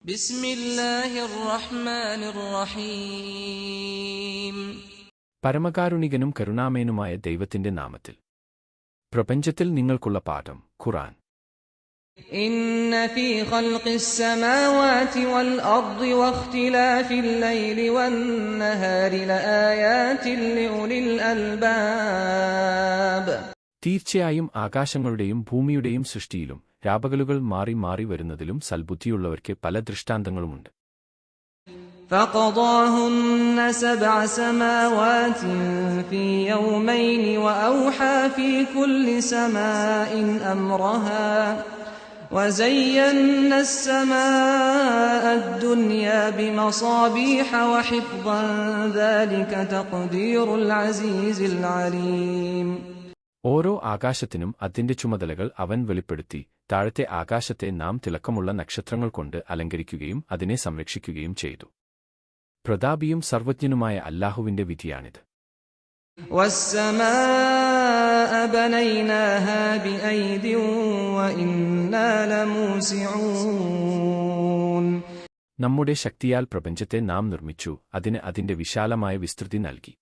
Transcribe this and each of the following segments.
ബിസ്മില്ലാഹിർ റഹ്മാനിർ റഹീം. പരമകാരുണികനും കരുണാമയനുമായ ദൈവത്തിന്റെ നാമത്തിൽ. പ്രപഞ്ചത്തിൽ നിങ്ങൾക്കുള്ള പാഠം ഖുർആൻ. ഇന്ന ഫീ ഖൽഖിസ് സമാവാതി വൽ അർദി വഖ്തിലാഫിൽ ലൈലി വൻ നഹാരി ലആയാതിൻ ലിഉലിൽ അൽബാബ്. തീർച്ചയായും ആകാശങ്ങളുടെയും ഭൂമിയുടെയും സൃഷ്ടിയിലും രാപകലുകൾ മാറി മാറി വരുന്നതിലും സൽബുദ്ധിയുള്ളവർക്ക് പല ദൃഷ്ടാന്തങ്ങളുമുണ്ട്. فقضاهن 7 سماوات في يومين وأوحى في كل سماء أمرها وزينا السماء الدنيا بمصابيح وحفظا ذلك تقدير العزيز العليم. ഓരോ ആകാശത്തിനും അതിന്റെ ചുമതലകൾ അവൻ വെളിപ്പെടുത്തി. താഴത്തെ ആകാശത്തെ നാം തിളക്കമുള്ള നക്ഷത്രങ്ങൾ കൊണ്ട് അലങ്കരിക്കുകയും അതിനെ സംരക്ഷിക്കുകയും ചെയ്തു. പ്രതാപിയും സർവജ്ഞനുമായ അല്ലാഹുവിന്റെ വിധിയാണിത്. വസ്സമാഅ ബനൈനാഹാ ബിഐദിൻ വഇന്നാ ലമൂസിഊൻ. നമ്മുടെ ശക്തിയാൽ പ്രപഞ്ചത്തെ നാം നിർമ്മിച്ചു, അതിന് അതിന്റെ വിശാലമായ വിസ്തൃതി നൽകി.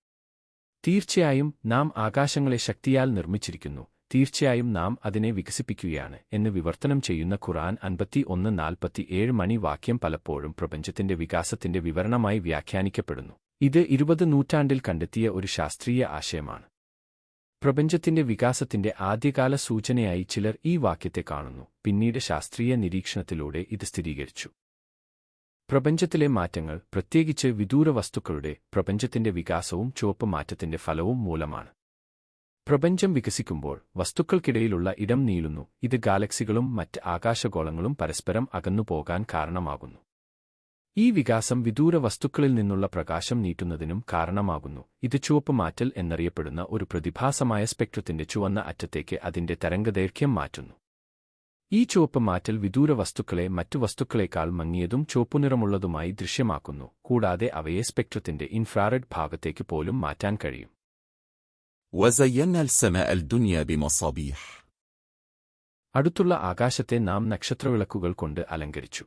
തീർച്ചയായും നാം ആകാശങ്ങളെ ശക്തിയാൽ നിർമ്മിച്ചിരിക്കുന്നു, തീർച്ചയായും നാം അതിനെ വികസിപ്പിക്കുകയാണ് എന്ന് വിവർത്തനം ചെയ്യുന്ന ഖുർആൻ 51:47 മണി വാക്യം പലപ്പോഴും പ്രപഞ്ചത്തിന്റെ വികാസത്തിന്റെ വിവരണമായി വ്യാഖ്യാനിക്കപ്പെടുന്നു. ഇത് 20 നൂറ്റാണ്ടിൽ കണ്ടെത്തിയ ഒരു ശാസ്ത്രീയ ആശയമാണ്. പ്രപഞ്ചത്തിന്റെ വികാസത്തിന്റെ ആദ്യകാല സൂചനയായി ചിലർ ഈ വാക്യത്തെ കാണുന്നു. പിന്നീട് ശാസ്ത്രീയ നിരീക്ഷണത്തിലൂടെ ഇത് സ്ഥിരീകരിച്ചു. പ്രപഞ്ചത്തിലെ മാറ്റങ്ങൾ, പ്രത്യേകിച്ച് വിദൂര വസ്തുക്കളുടെ പ്രപഞ്ചത്തിന്റെ വികാസവും ചുവപ്പ് മാറ്റത്തിന്റെ ഫലവും മൂലമാണ്. പ്രപഞ്ചം വികസിക്കുമ്പോൾ വസ്തുക്കൾക്കിടയിലുള്ള ഇടം നീളുന്നു. ഇത് ഗാലക്സികളും മറ്റ് ആകാശഗോളങ്ങളും പരസ്പരം അകന്നുപോകാൻ കാരണമാകുന്നു. ഈ വികാസം വിദൂര വസ്തുക്കളിൽ നിന്നുള്ള പ്രകാശം നീട്ടുന്നതിനും കാരണമാകുന്നു. ഇത് ചുവപ്പ് മാറ്റൽ എന്നറിയപ്പെടുന്ന ഒരു പ്രതിഭാസമായ സ്പെക്ട്രത്തിന്റെ ചുവന്ന അറ്റത്തേക്ക് അതിന്റെ തരംഗദൈർഘ്യം മാറ്റുന്നു. ഈ ചുവപ്പ് മാറ്റൽ വിദൂര വസ്തുക്കളെ മറ്റു വസ്തുക്കളെക്കാൾ മങ്ങിയതും ചുവപ്പുനിറമുള്ളതുമായി ദൃശ്യമാക്കുന്നു, കൂടാതെ അവയെ സ്പെക്ട്രത്തിന്റെ ഇൻഫ്രാറെഡ് ഭാഗത്തേക്ക് പോലും മാറ്റാൻ കഴിയും. وزينا السماء الدنيا بمصابيح. അടുത്തുള്ള ആകാശത്തെ നാം നക്ഷത്രവിളക്കുകൾ കൊണ്ട് അലങ്കരിച്ചു.